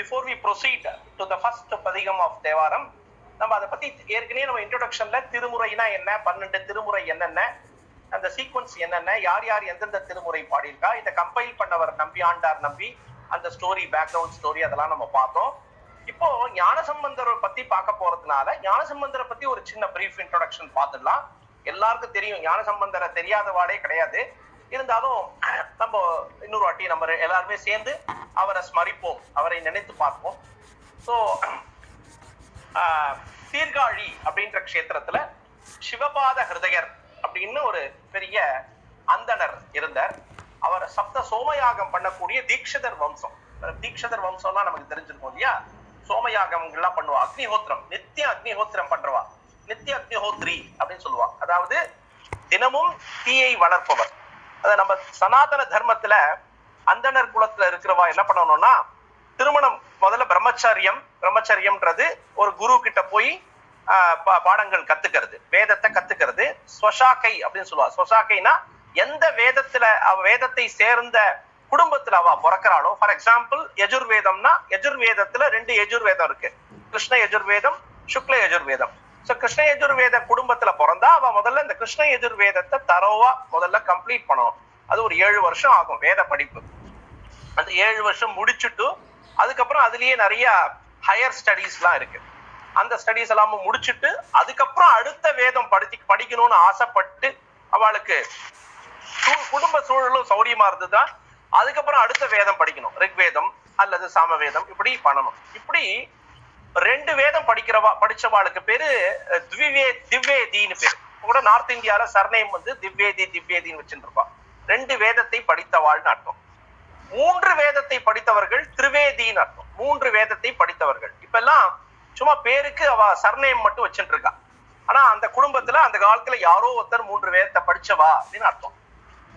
before we proceed to the first பதிகம் of Thevaram, நம்ம அதை பத்தி ஏற்கனவே நம்ம இன்ட்ரோடக்ஷன்ல திருமுறைனா என்ன, 12 திருமுறை என்னென்ன, அந்த சீக்வன்ஸ் என்னென்ன, யார் யார் எந்தெந்த திருமுறை பாடியிருக்கா, இதை கம்பைல் பண்ணவர் நம்பி ஆண்டார் நம்பி, அந்த ஸ்டோரி, பேக்ரவுண்ட் ஸ்டோரி அதெல்லாம் நம்ம பார்த்தோம். இப்போ ஞானசம்பந்தரை பத்தி பார்க்க போறதுனால ஞானசம்பந்தரை பத்தி ஒரு சின்ன பிரீஃப் இன்ட்ரோடக்ஷன் பார்த்துடலாம். எல்லாருக்கும் தெரியும், ஞானசம்பந்தரை தெரியாதவாடே கிடையாது. இருந்தாலும் நம்ம இன்னொரு வாட்டி நம்ம எல்லாருமே சேர்ந்து அவரை ஸ்மரிப்போம், அவரை நினைத்து பார்ப்போம். ஸோ சீர்காழி அப்படின்ற க்ஷேத்திரத்துல சிவபாத ஹிருதயர் அப்படின்னு ஒரு பெரிய அந்தனர் இருந்தார். அவர் சப்த சோமயாகம் பண்ணக்கூடிய தீக்ஷதர் வம்சம். தீக்ஷதர் வம்சம்லாம் நமக்கு தெரிஞ்சிருக்கும் இல்லையா? சோமயாகம்லாம் பண்ணுவா, அக்னிஹோத்திரம், நித்திய அக்னிஹோத்திரம் பண்றவா, நித்திய அக்னிஹோத்ரி அப்படின்னு சொல்லுவா. அதாவது தினமும் தீயை வளர்ப்பவர். அத நம்ம சனாதன தர்மத்துல அந்தனர் குலத்துல இருக்கிறவா என்ன பண்ணணும்னா, திருமணம் முதல்ல பிரம்மச்சரியம்ன்றது ஒரு குரு கிட்ட போய் பாடங்கள் கத்துக்கிறது, வேதத்தை கத்துக்கிறது. ஸ்வசாக்கை அப்படின்னு சொல்லுவா. ஸ்வசாக்கைனா எந்த வேதத்தை சேர்ந்த குடும்பத்துல அவ பிறக்கிறாளோ. ஃபார் எக்ஸாம்பிள் யஜுர்வேதம்னா, யஜுர்வேதத்துல 2 யஜுர்வேதம் இருக்கு, கிருஷ்ண யஜுர்வேதம், சுக்ல யஜுர்வேதம். சோ கிருஷ்ண யஜுர்வேத குடும்பத்துல பிறந்தா அவ முதல்ல இந்த கிருஷ்ண யஜுர்வேதத்தை தரோவா முதல்ல கம்ப்ளீட் பண்ணணும். அது ஒரு 7 வருஷம் ஆகும் வேத படிப்பு. அந்த 7 வருஷம் முடிச்சுட்டு அதுக்கப்புறம் அதுலயே நிறைய ஹையர் ஸ்டடீஸ் எல்லாம் இருக்கு. அந்த ஸ்டடீஸ் எல்லாம் முடிச்சுட்டு அதுக்கப்புறம் அடுத்த வேதம் படிக்கணும்னு ஆசைப்பட்டு அவளுக்கு குடும்ப சூழலும் சௌரியமா இருந்துதான் அதுக்கப்புறம் அடுத்த வேதம் படிக்கணும், ரிக்வேதம் அல்லது சாமவேதம், இப்படி பண்ணணும். இப்படி 2 வேதம் படிச்சவாளுக்கு பேரு திவ்வேதின்னு பேரு. கூட நார்த் இந்தியால சர்நேம் வந்து திவ்வேதின்னு வச்சுட்டு இருப்பா. 2 வேதத்தை படித்தவாள்னு அர்த்தம். 3 வேதத்தை படித்தவர்கள் திரிவேதின்னு அர்த்தம். 3 வேதத்தை படித்தவர்கள். இப்ப எல்லாம் சும்மா பேருக்கு அவ சர்நேம் மட்டும் வச்சுட்டு இருக்கா. ஆனா அந்த குடும்பத்துல அந்த காலத்துல யாரோ ஒருத்தர் 3 வேதத்தை படிச்சவா அப்படின்னு அர்த்தம்.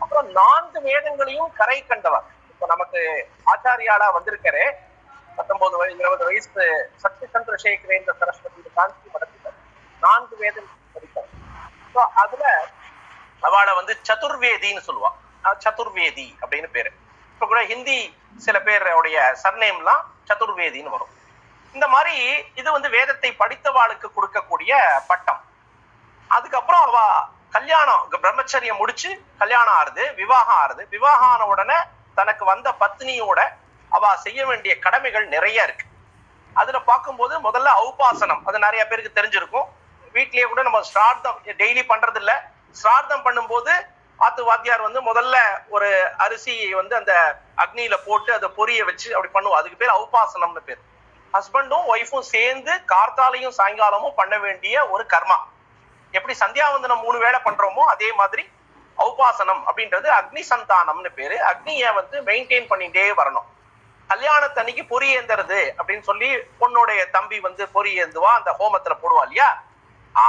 அப்புறம் 4 வேதங்களையும் கரை கண்டவர். இப்ப நமக்கு ஆச்சாரியாலா வந்திருக்காரு, 19 வயசு 20 வயசு சக்தி சந்திரசேகரேந்திர சரஸ்வதி காந்தி மடத்துல 4 வேதம் படித்தார். அதுல அவளை வந்து சதுர்வேதின்னு சொல்லுவா. சதுர்வேதி அப்படின்னு பேரு. இப்ப கூட ஹிந்தி சில பேருடைய சர்நேம்லாம் சதுர்வேதின்னு வரும். இந்த மாதிரி இது வந்து வேதத்தை படித்தவாளுக்கு கொடுக்கக்கூடிய பட்டம். அதுக்கப்புறம் அவ கல்யாணம், பிரம்மச்சரியம் முடிச்சு கல்யாணம் ஆறுது, விவாகம் ஆறுது. விவாகம் ஆன உடனே தனக்கு வந்த பத்னியோட அவ செய்ய வேண்டிய கடமைகள் நிறைய இருக்கு. அதுல பார்க்கும்போது முதல்ல ஔபாசனம், அது நிறைய பேருக்கு தெரிஞ்சிருக்கும். வீட்லயே கூட நம்ம ஸ்ரார்த்தம் டெய்லி பண்றது இல்ல. ஸ்ரார்த்தம் பண்ணும்போது ஆத்து வாத்தியார் வந்து முதல்ல ஒரு அரிசியை வந்து அந்த அக்னியில போட்டு அதை பொரிய வச்சு அப்படி பண்ணுவோம். அதுக்கு பேர் ஔபாசனம்னு பேர். ஹஸ்பண்டும் ஒய்ஃபும் சேர்ந்து கார்த்தாலையும் சாயங்காலமும் பண்ண வேண்டிய ஒரு கர்மா. எப்படி சந்தியாவந்தனம் 3 வேளை பண்றோமோ அதே மாதிரி ஔபாசனம் அப்படின்றது அக்னி சந்தானம்னு பேரு. அக்னியை வந்து மெயின்டைன் பண்ணிட்டே வரணும். கல்யாணத்தன்னைக்கு பொறி ஏந்துறது அப்படின்னு சொல்லி பொண்ணுடைய தம்பி வந்து பொறி ஏந்துவா, அந்த ஹோமத்துல போடுவா இல்லையா?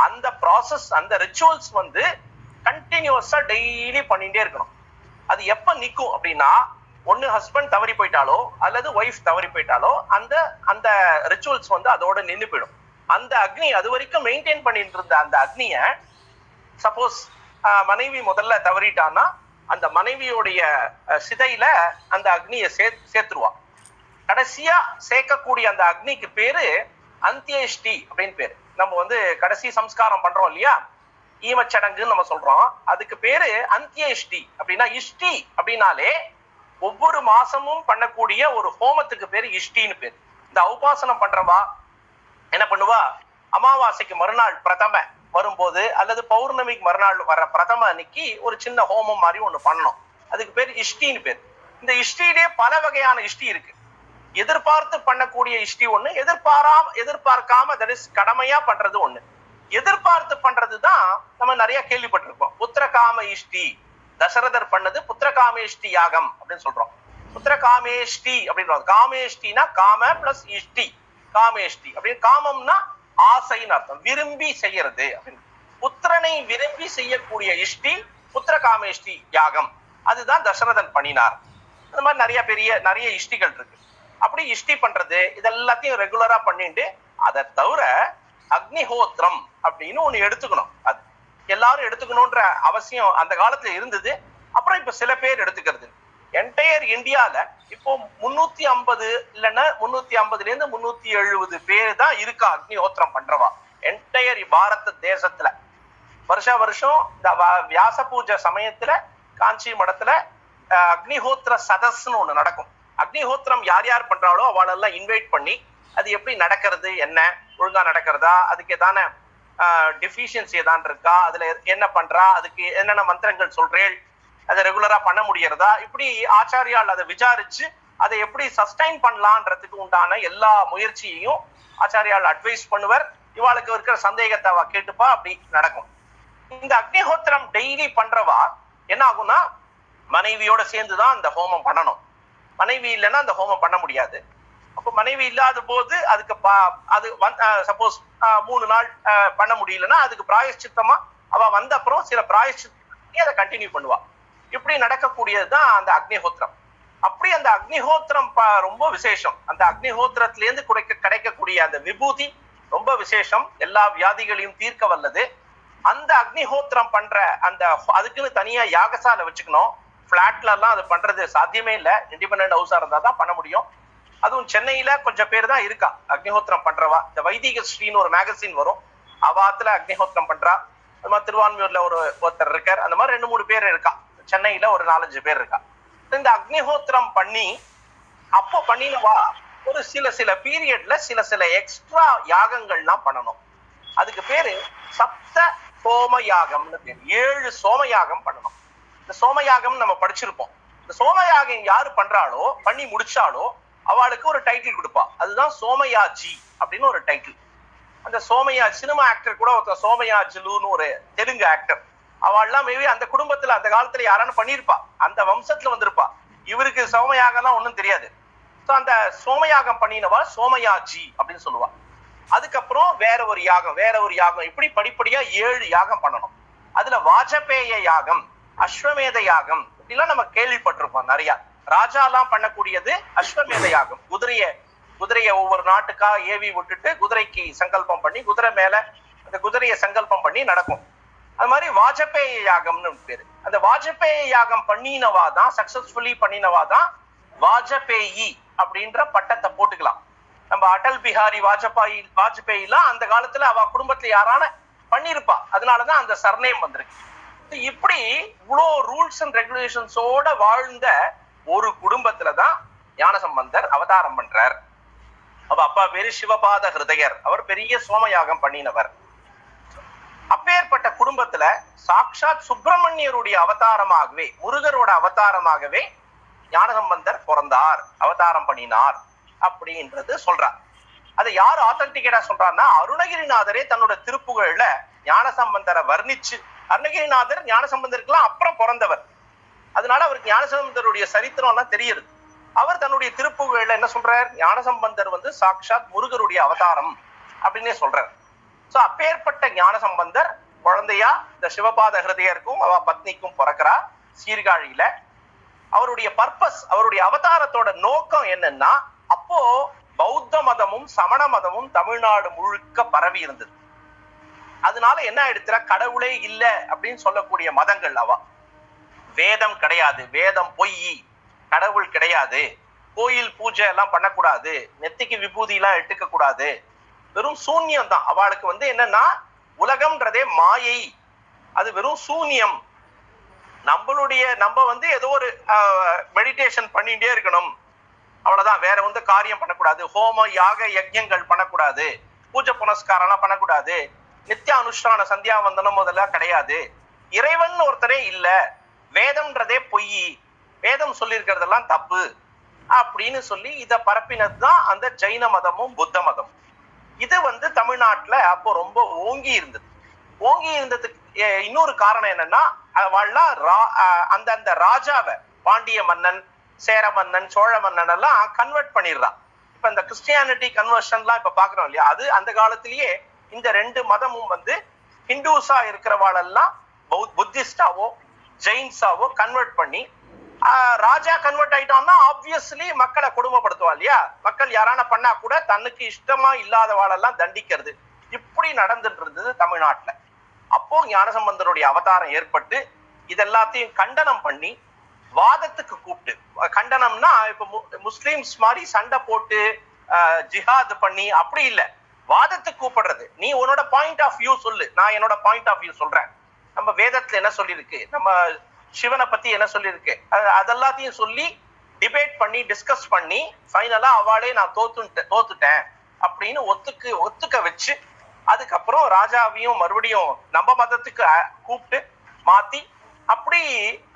அந்த ப்ராசஸ், அந்த ரிச்சுவல்ஸ் வந்து கண்டினியூஸா டெய்லி பண்ணிட்டே இருக்கணும். அது எப்ப நிக்கும் அப்படின்னா, ஒண்ணு ஹஸ்பண்ட் தவறி போயிட்டாலோ அல்லது ஒய்ஃப் தவறி போயிட்டாலோ அந்த ரிச்சுவல்ஸ் வந்து அதோட நின்று போயிடும். அந்த அக்னி அது வரைக்கும் மெயின்டைன் பண்ணிட்டு இருந்த அந்த அக்னிய சப்போஸ் மனைவி முதல்ல தவறிட்டான்னா அந்த மனைவியோடைய சிதையில அந்த அக்னியை சேர்த்துருவா. கடைசியா சேர்க்கக்கூடிய அந்த அக்னிக்கு பேரு அந்தியேஷ்டி அப்படின்னு பேரு. நம்ம வந்து கடைசி சம்ஸ்காரம் பண்றோம் இல்லையா, ஈமச்சடங்குன்னு நம்ம சொல்றோம். அதுக்கு பேரு அந்தியேஷ்டி. அப்படின்னா இஷ்டி அப்படின்னாலே ஒவ்வொரு மாசமும் பண்ணக்கூடிய ஒரு ஹோமத்துக்கு பேரு இஷ்டின்னு பேரு. இந்த உபாசனம் பண்றவா என்ன பண்ணுவா, அமாவாசைக்கு மறுநாள் பிரதம வரும்போது அல்லது பௌர்ணமிக்கு மறுநாள் வர பிரதம அன்னைக்கு ஒரு சின்ன ஹோமம் மாதிரி ஒண்ணு பண்ணணும். அதுக்கு பேர் இஷ்டின்னு பேர். இந்த இஷ்டியிலே பல வகையான இஷ்டி இருக்கு. எதிர்பார்த்து பண்ணக்கூடிய இஷ்டி ஒண்ணு, எதிர்பார்க்காம கடமையா பண்றது ஒண்ணு. எதிர்பார்த்து பண்றதுதான் நம்ம நிறைய கேள்விப்பட்டிருக்கோம். புத்திரகாம இஷ்டி, தசரதர் பண்ணது புத்திரகாமேஷ்டி யாகம் அப்படின்னு சொல்றோம். புத்திரகாமேஷ்டி அப்படின்னு, காமேஷ்டினா காம பிளஸ் இஷ்டி, காமேஷ்டி அப்படின்னு. காமம்னா ஆசைன்னு அர்த்தம், விரும்பி செய்யறது அப்படின்னு. புத்திரனை விரும்பி செய்யக்கூடிய இஷ்டி புத்திரகாமேஷ்டி யாகம், அதுதான் தசரதன் பண்ணினார். அந்த மாதிரி நிறைய இஷ்டிகள் இருக்கு. அப்படி இஷ்டி பண்றது இதெல்லாத்தையும் ரெகுலரா பண்ணிட்டு, அதை தவிர அக்னிஹோத்திரம் அப்படின்னு ஒண்ணு எடுத்துக்கணும். அது எல்லாரும் எடுத்துக்கணும்ன்ற அவசியம் அந்த காலத்துல இருந்தது. அப்புறம் இப்ப சில பேர் எடுத்துக்கிறது. என்டையர் இந்தியால இப்போ 350 இல்லைன்னா 350 370 பேர் தான் இருக்கா அக்னிஹோத்திரம் பண்றவா என்டையர் பாரத தேசத்துல. வருஷம் இந்த வியாச பூஜை சமயத்துல காஞ்சி மடத்துல அக்னிஹோத்திர சதஸ்ன்னு ஒண்ணு நடக்கும். அக்னிஹோத்திரம் யார் யார் பண்றாளோ அவளெல்லாம் இன்வைட் பண்ணி அது எப்படி நடக்கிறது, என்ன ஒழுங்கா நடக்கிறதா, அதுக்கு ஏதான டெஃபிஷியன்சி ஏதான் இருக்கா, அதுல என்ன பண்றா, அதுக்கு என்னென்ன மந்திரங்கள் சொல்றேன், அதை ரெகுலரா பண்ண முடியறதா, இப்படி ஆச்சாரியால் அதை விசாரிச்சு அதை எப்படி சஸ்டைன் பண்ணலான்றதுக்கு உண்டான எல்லா முயற்சியையும் ஆச்சாரியால் அட்வைஸ் பண்ணுவர். இவாளுக்கு இருக்கிற சந்தேகத்தை அவ கேட்டுப்பா, அப்படி நடக்கும். இந்த அக்னிஹோத்திரம் டெய்லி பண்றவா என்ன ஆகும்னா மனைவியோட சேர்ந்துதான் அந்த ஹோமம் பண்ணணும். மனைவி இல்லைன்னா அந்த ஹோமம் பண்ண முடியாது. அப்போ மனைவி இல்லாத போது அதுக்கு அது சப்போஸ் 3 நாள் பண்ண முடியலன்னா அதுக்கு பிராயஷ்சித்தமா அவ வந்த அப்புறம் சில பிராயஷ்சித்தம் அதை கண்டினியூ பண்ணுவா. இப்படி நடக்கக்கூடியதுதான் அந்த அக்னிஹோத்திரம். அப்படி அந்த அக்னிஹோத்திரம் ரொம்ப விசேஷம். அந்த அக்னிஹோத்திரத்திலேருந்து கிடைக்கக்கூடிய அந்த விபூதி ரொம்ப விசேஷம், எல்லா வியாதிகளையும் தீர்க்க வல்லது. அந்த அக்னிஹோத்திரம் பண்ற அந்த அதுக்குன்னு தனியா யாகசாலை வச்சுக்கணும். பிளாட்ல எல்லாம் அது பண்றது சாத்தியமே இல்லை. இண்டிபெண்டன்ட் ஹவுஸா இருந்தா தான் பண்ண முடியும். அதுவும் சென்னையில கொஞ்சம் பேர் தான் இருக்கா அக்னிஹோத்திரம் பண்றவா. இந்த வைதிக ஸ்ரீன்னு ஒரு மேகசின் வரும், அவாத்துல அக்னிஹோத்திரம் பண்றா. அது மாதிரி திருவான்மையூர்ல ஒருத்தர் இருக்கார். அந்த மாதிரி 2-3 பேர் இருக்கா. சென்னையில ஒரு 4-5 பேர் இருக்கா. இந்த அக்னிஹோத்திரம் பண்ணி அப்போ பண்ணினவா ஒரு சில பீரியட்ல சில எக்ஸ்ட்ரா யாகங்கள்லாம் பண்ணணும். அதுக்கு பேரு சப்த சோம யாகம்னு பேரு. 7 சோமயாகம் பண்ணணும். இந்த சோமயாகம் நம்ம படிச்சிருப்போம். இந்த சோமயாகம் யாரு பண்றாளோ, பண்ணி முடிச்சாலோ அவளுக்கு ஒரு டைட்டில் கொடுப்பா. அதுதான் சோமயாஜி அப்படின்னு ஒரு டைட்டில். அந்த சோமயா சினிமா ஆக்டர் கூட ஒருத்தர் சோமயாஜிலுன்னு ஒரு தெலுங்கு ஆக்டர். அவள்லாம் மேபி அந்த குடும்பத்துல அந்த காலத்துல யாரானு பண்ணிருப்பா, அந்த வம்சத்துல வந்திருப்பா. இவருக்கு சோமயாகம்லாம் ஒண்ணும் தெரியாது. ஸோ அந்த சோமயாகம் பண்ணினவா சோமயாஜி அப்படின்னு சொல்லுவா. அதுக்கப்புறம் வேற ஒரு யாகம் இப்படி படிப்படியா 7 யாகம் பண்ணணும். அதுல வாஜபேய யாகம், அஸ்வமேத யாகம் இப்படிலாம் நம்ம கேள்விப்பட்டிருப்போம் நிறைய. ராஜாலாம் பண்ணக்கூடியது அஸ்வமேத யாகம். குதிரைய ஒவ்வொரு நாட்டுக்கா ஏவி விட்டுட்டு குதிரைக்கு சங்கல்பம் பண்ணி குதிரை மேல அந்த குதிரையை சங்கல்பம் பண்ணி நடக்கும். அது மாதிரி வாஜபேய யாகம்னு பேரு. அந்த வாஜபேய யாகம் பண்ணினவாதான், சக்சஸ்ஃபுல்லி பண்ணினவாதான் வாஜபேயி அப்படின்ற பட்டத்தை போட்டுக்கலாம். நம்ம அடல் பிஹாரி வாஜ்பாயெல்லாம் அந்த காலத்துல அவ குடும்பத்துல யாரான பண்ணிருப்பா, அதனாலதான் அந்த சர்நேம் வந்திருக்கு. இப்படி இவ்வளோ ரூல்ஸ் அண்ட் ரெகுலேஷன்ஸோட வாழ்ந்த ஒரு குடும்பத்துலதான் ஞானசம்பந்தர் அவதாரம் பண்றார். அவ அப்பா பேரு சிவபாத ஹிருதயர். அவர் பெரிய சோமயாகம் பண்ணினவர். அப்பேற்பட்ட குடும்பத்துல சாக்ஷாத் சுப்பிரமணியருடைய அவதாரமாகவே, முருகரோட அவதாரமாகவே ஞானசம்பந்தர் பிறந்தார், அவதாரம் பண்ணினார் அப்படின்றது சொல்றார். அதை யார் ஆத்தன்டிகேட்டா சொல்றாருன்னா அருணகிரிநாதரே தன்னோட திருப்புகழ்ல ஞானசம்பந்தரை வர்ணிச்சு, அருணகிரிநாதர் ஞானசம்பந்தருக்குலாம் அப்புறம் பிறந்தவர், அதனால அவருக்கு ஞானசம்பந்தருடைய சரித்திரம் எல்லாம் தெரியுது. அவர் தன்னுடைய திருப்புகழ்ல என்ன சொல்றார், ஞானசம்பந்தர் சாக்ஷாத் முருகருடைய அவதாரம் அப்படின்னே சொல்றார். சோ அப்பேற்பட்ட ஞானசம்பந்தர் குழந்தையா இந்த சிவபாத ஹிருதயருக்கும் அவ பத்னிக்கும் பிறக்கிறா சீர்காழியில. அவருடைய பர்பஸ், அவருடைய அவதாரத்தோட நோக்கம் என்னன்னா, அப்போ பௌத்த மதமும் சமண மதமும் தமிழ்நாடு முழுக்க பரவி இருந்தது. அதனால என்ன ஆயிடுச்சுன்னா, கடவுளே இல்லை அப்படின்னு சொல்லக்கூடிய மதங்கள் அவ. வேதம் கிடையாது, வேதம் பொய், கடவுள் கிடையாது, கோயில் பூஜை எல்லாம் பண்ணக்கூடாது, நெத்திக்கு விபூதி எல்லாம் எடுத்துக்க கூடாது, வெறும் சூன்யம் தான். அவளுக்கு என்னன்னா உலகம்ன்றதே மாயை, அது வெறும் சூன்யம். நம்ம ஏதோ ஒரு மெடிடேஷன் பண்ணிட்டே இருக்கணும், அவ்வளவுதான். வேற காரியம் பண்ணக்கூடாது, ஹோம யாக யஜ்யங்கள் பண்ணக்கூடாது, பூஜை புனஸ்காரம் எல்லாம் பண்ணக்கூடாது, நித்திய அனுஷ்டான சந்தியாவந்தனம் முதல்ல கிடையாது, இறைவன் ஒருத்தரே இல்ல, வேதம்ன்றதே பொய், வேதம் சொல்லி இருக்கிறதெல்லாம் தப்பு அப்படின்னு சொல்லி இத பரப்பினதுதான் அந்த ஜைன மதமும் புத்த மதம். இது தமிழ்நாட்டுல அப்போ ரொம்ப ஓங்கி இருந்தது. ஓங்கி இருந்ததுக்கு இன்னொரு காரணம் என்னன்னா, அந்த ராஜாவை, பாண்டிய மன்னன், சேர மன்னன், சோழ மன்னன் எல்லாம் கன்வெர்ட் பண்ணிடுறான். இப்ப இந்த கிறிஸ்டியானிட்டி கன்வர்ஷன்லாம் இப்ப பாக்குறோம் இல்லையா, அது அந்த காலத்திலேயே இந்த 2 மதமும் ஹிந்துஸா இருக்கிறவாளெல்லாம் புத்திஸ்டாவோ ஜெயின்ஸாவோ கன்வெர்ட் பண்ணி, ராஜா கன்வெர்ட் ஆயிட்டோம்னா ஆப்வியஸ்லி மக்களை கொடுமைப்படுத்துவா இல்லையா, மக்கள் யாரான பண்ணா கூட தன்னுக்கு இஷ்டமா இல்லாதவாளெல்லாம் தண்டிக்கிறது, இப்படி நடந்துட்டு இருந்தது தமிழ்நாட்டுல. அப்போ ஞானசம்பந்தருடைய அவதாரம் ஏற்பட்டு இதெல்லாத்தையும் கண்டனம் பண்ணி வாதத்துக்கு கூப்பிட்டு, கண்டனம்னா இப்ப முஸ்லிம்ஸ் மாதிரி சண்டை போட்டு ஜிஹாத் பண்ணி அப்படி இல்ல, வாதத்துக்கு கூப்பிடுறது. நீ உன்னோட பாயிண்ட் ஆஃப் வியூ சொல்லு, நான் என்னோட பாயிண்ட் ஆஃப் வியூ சொல்றேன். நம்ம வேதத்துல என்ன சொல்லியிருக்கு, நம்ம சிவனை பத்தி என்ன சொல்லியிருக்கு, அதெல்லாத்தையும் சொல்லி டிபேட் பண்ணி டிஸ்கஸ் பண்ணி ஃபைனலா அவளே நான் தோத்துட்டேன் அப்படின்னு ஒத்துக்க வச்சு, அதுக்கப்புறம் ராஜாவையும் மறுபடியும் நம்ம மதத்துக்கு கூப்பிட்டு மாத்தி, அப்படி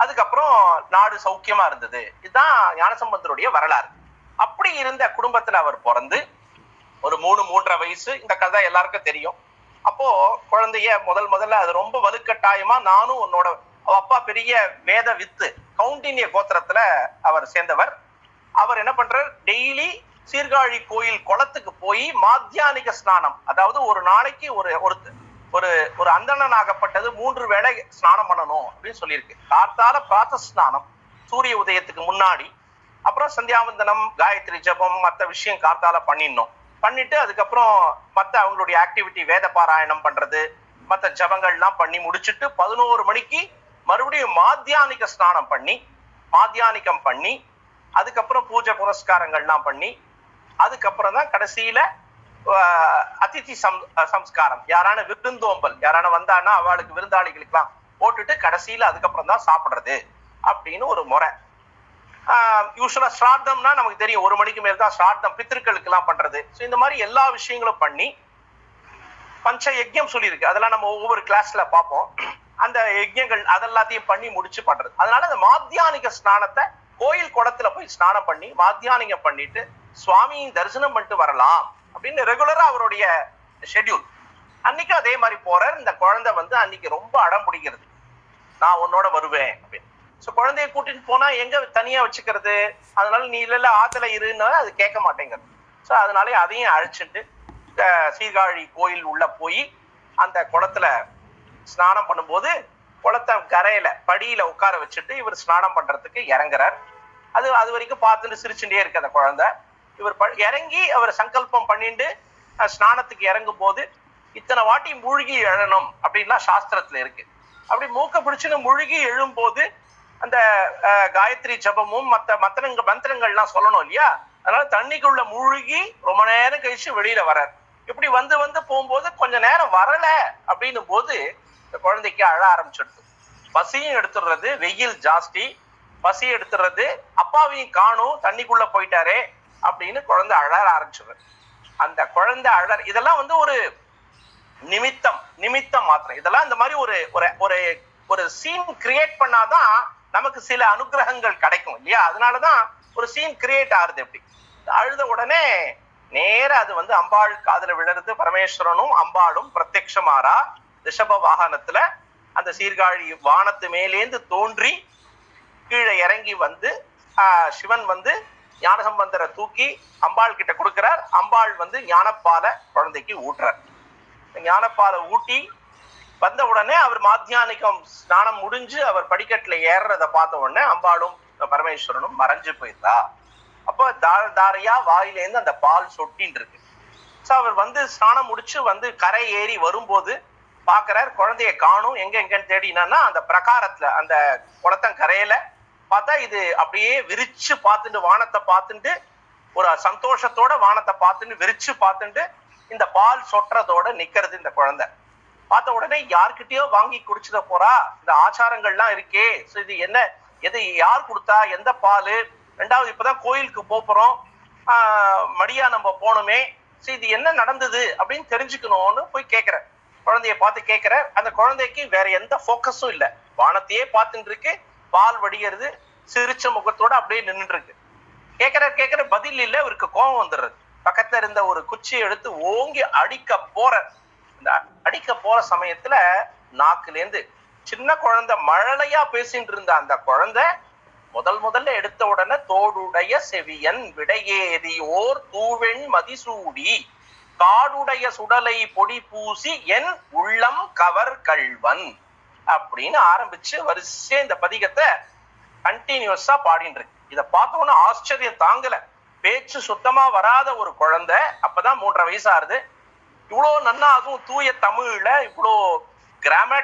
அதுக்கப்புறம் நாடு சௌக்கியமா இருந்தது. இதுதான் ஞானசம்பந்தருடைய வரலாறு. அப்படி இருந்த குடும்பத்துல அவர் பிறந்து ஒரு 3-3.5 வயசு, இந்த கதை எல்லாருக்கும் தெரியும். அப்போ குழந்தைய முதல்ல அது ரொம்ப வலுக்கட்டாயமா, நானும் உன்னோட அப்பா பெரிய வேத வித்து கவுண்டினிய கோத்திரத்துல அவர் சேர்ந்தவர். அவர் என்ன பண்றார், டெய்லி சீர்காழி கோயில் குளத்துக்கு போய் மாத்தியானிக ஸ்நானம், அதாவது ஒரு நாளைக்கு ஒரு ஒரு அந்தணனாகப்பட்டது 3 வேளை ஸ்நானம் பண்ணணும் அப்படின்னு சொல்லியிருக்கு. கார்த்தால பிராத்த ஸ்நானம் சூரிய உதயத்துக்கு முன்னாடி, அப்புறம் சந்தியாவந்தனம், காயத்ரி ஜபம், மற்ற விஷயம் கார்த்தால பண்ணிட்டு அதுக்கப்புறம் மற்ற அவங்களுடைய ஆக்டிவிட்டி வேத பாராயணம் பண்றது, மற்ற ஜபங்கள்லாம் பண்ணி முடிச்சுட்டு 11 மணிக்கு மறுபடியும் மாத்தியானிக ஸ்நானம் பண்ணி மாத்தியானிகம் பண்ணி, அதுக்கப்புறம் பூஜை புரஸ்காரங்கள்லாம் பண்ணி, அதுக்கப்புறம் தான் கடைசியில அதிதி சம்ஸ்காரம், யாரான விருந்தோம்பல் யாரான வந்தான்னா அவளுக்கு விருந்தாளிகளுக்கெல்லாம் போட்டுட்டு கடைசியில அதுக்கப்புறம் தான் சாப்பிடுறது அப்படின்னு ஒரு முறை. யூஸ்வலா ஸ்ராத்தம்னா நமக்கு தெரியும், 1 மணிக்கு மேல் தான் ஸ்ராத்தம், பித்திருக்களுக்கு எல்லாம் பண்றது. ஸோ இந்த மாதிரி எல்லா விஷயங்களும் பண்ணி பஞ்ச யஜ்யம் சொல்லியிருக்கு, அதெல்லாம் நம்ம ஒவ்வொரு கிளாஸ்ல பார்ப்போம். அந்த யஜ்யங்கள் அதெல்லாத்தையும் பண்ணி முடிச்சு பண்றது. அதனால அந்த மாத்தியானிக ஸ்நானத்தை கோயில் குளத்துல போய் ஸ்நானம் பண்ணி மாத்தியானிகம் பண்ணிட்டு சுவாமியின் தரிசனம் பண்ணிட்டு வரலாம் அப்படின்னு ரெகுலரா அவருடைய ஷெட்யூல். அன்னைக்கு அதே மாதிரி போறார். இந்த குழந்தை அன்னைக்கு ரொம்ப அடம் பிடிக்கிறது, நான் உன்னோட வருவேன் அப்படின்னு. ஸோ குழந்தைய கூட்டிட்டு போனா எங்க தனியா வச்சுக்கிறது, அதனால நீ இல்ல ஆத்துல இருன்னு அது கேட்க மாட்டேங்கிறது. ஸோ அதனால அதையும் அழைச்சிட்டு சீர்காழி கோயில் உள்ள போய் அந்த குளத்துல ஸ்நானம் பண்ணும்போது குளத்தை கரையில படியில உட்கார வச்சுட்டு இவர் ஸ்நானம் பண்றதுக்கு இறங்குறார். அது வரைக்கும் பார்த்துட்டு சிரிச்சுட்டே இருக்கு அந்த குழந்தை. இவர் இறங்கி அவர் சங்கல்பம் பண்ணிட்டு ஸ்நானத்துக்கு இறங்கும் போது இத்தனை வாட்டி மூழ்கி எழணும் அப்படின்லாம் சாஸ்திரத்துல இருக்கு. அப்படி மூக்க பிடிச்சுன்னு மூழ்கி எழும்போது அந்த காயத்ரி ஜபமும் மற்ற மந்திரங்கள்லாம் சொல்லணும் இல்லையா, அதனால தண்ணிக்குள்ள மூழ்கி ரொம்ப நேரம் கழிச்சு வெளியில வர்றார். இப்படி வந்து போகும்போது கொஞ்ச நேரம் வரல அப்படின்னும் போது இந்த குழந்தைக்கு அழ ஆரம்பிச்சிடுது. பசியும் எடுத்துடுறது, வெயில் ஜாஸ்தி, பசி எடுத்துடுறது, அப்பாவையும் காணும், தண்ணிக்குள்ள போயிட்டாரே அப்படின்னு குழந்தை அழ ஆரம்பிச்சிடுறது. அந்த குழந்தை இதெல்லாம் ஒரு நிமித்தம் மாத்திரம். இதெல்லாம் இந்த மாதிரி ஒரு சீன் கிரியேட் பண்ணாதான் நமக்கு சில அனுகிரகங்கள் கிடைக்கும் இல்லையா. அதனாலதான் ஒரு சீன் கிரியேட் ஆகுது. எப்படி அழுத உடனே நேர அது அம்பாள் காதுல விழறது. பரமேஸ்வரனும் அம்பாளும் பிரத்யக்ஷமாரா ரிஷப வாகனத்துல அந்த சீர்காழி வானத்து மேலேந்து தோன்றி கீழே இறங்கி சிவன் ஞானசம்பந்தரை தூக்கி அம்பாள் கிட்ட கொடுக்கிறார். அம்பாள் ஞானப்பால குழந்தைக்கு ஊட்டுறார். ஞானப்பாலை ஊட்டி வந்த உடனே அவர் மாத்தியானிகம் ஸ்நானம் முடிஞ்சு அவர் படிக்கட்டுல ஏறுறத பார்த்த உடனே அம்பாளும் பரமேஸ்வரனும் மறைஞ்சு போயிருந்தா. அப்போ தாரையா வாயிலேருந்து அந்த பால் சொட்டின்னு இருக்கு. ஸோ அவர் ஸ்நானம் முடிச்சு கரை ஏறி வரும்போது பாக்குறார், குழந்தைய காணும். எங்கன்னு தேடினா அந்த பிரகாரத்துல அந்த குளத்தங்கரையில பார்த்தா இது அப்படியே விரிச்சு பார்த்துட்டு வானத்தை பார்த்துட்டு ஒரு சந்தோஷத்தோட வானத்தை பார்த்துட்டு விரிச்சு பார்த்துட்டு இந்த பால் சொட்டுறதோட நிக்கிறது இந்த குழந்தை. பார்த்த உடனே யார்கிட்டயோ வாங்கி குடிச்சுட போறா, இந்த ஆச்சாரங்கள்லாம் இருக்கே, ஸோ இது என்ன, எது யார் கொடுத்தா, எந்த பால், ரெண்டாவது இப்பதான் கோயிலுக்கு போறோம், மடியா நம்ம போனோமே, ஸோ இது என்ன நடந்தது அப்படின்னு தெரிஞ்சுக்கணும்னு போய் கேட்கிற, குழந்தைய பார்த்து கேட்கிற. அந்த குழந்தைக்கு வேற எந்த போக்கஸும் இல்லை, வானத்தையே பார்த்துட்டு இருக்கு, பால் வடிகிறது, சிரிச்ச முகத்தோட அப்படியே நின்றுட்டு இருக்கு. கேட்கிற பதில் இல்லை, இவருக்கு கோபம் வந்துடுறது. பக்கத்துல இருந்த ஒரு குச்சியை எடுத்து ஓங்கி அடிக்க போற சமயத்துல நாக்குலேருந்து சின்ன குழந்தை மழலையா பேசிட்டு இருந்த அந்த குழந்தை முதல்ல எடுத்த உடனே தோடுடைய செவியன் விடையேறி ஓர் தூவெண் மதிசூடி காடுடைய சுடலை பொடி பூசி என் உள்ளம் கவர் கள்வன் அப்படின்னு ஆரம்பிச்சு வரிசையா இந்த பதிகத்தை கண்டினியூஸா பாடிட்டு இருக்கு. இதை பார்த்தோன்னா ஆச்சரியம் தாங்கல. பேச்சு சுத்தமா வராத ஒரு குழந்தை, அப்பதான் 3.5 வயசு ஆறுது, இவ்வளோ நன்னா, அதுவும் தூய தமிழ்ல இவ்வளோ கிராமர்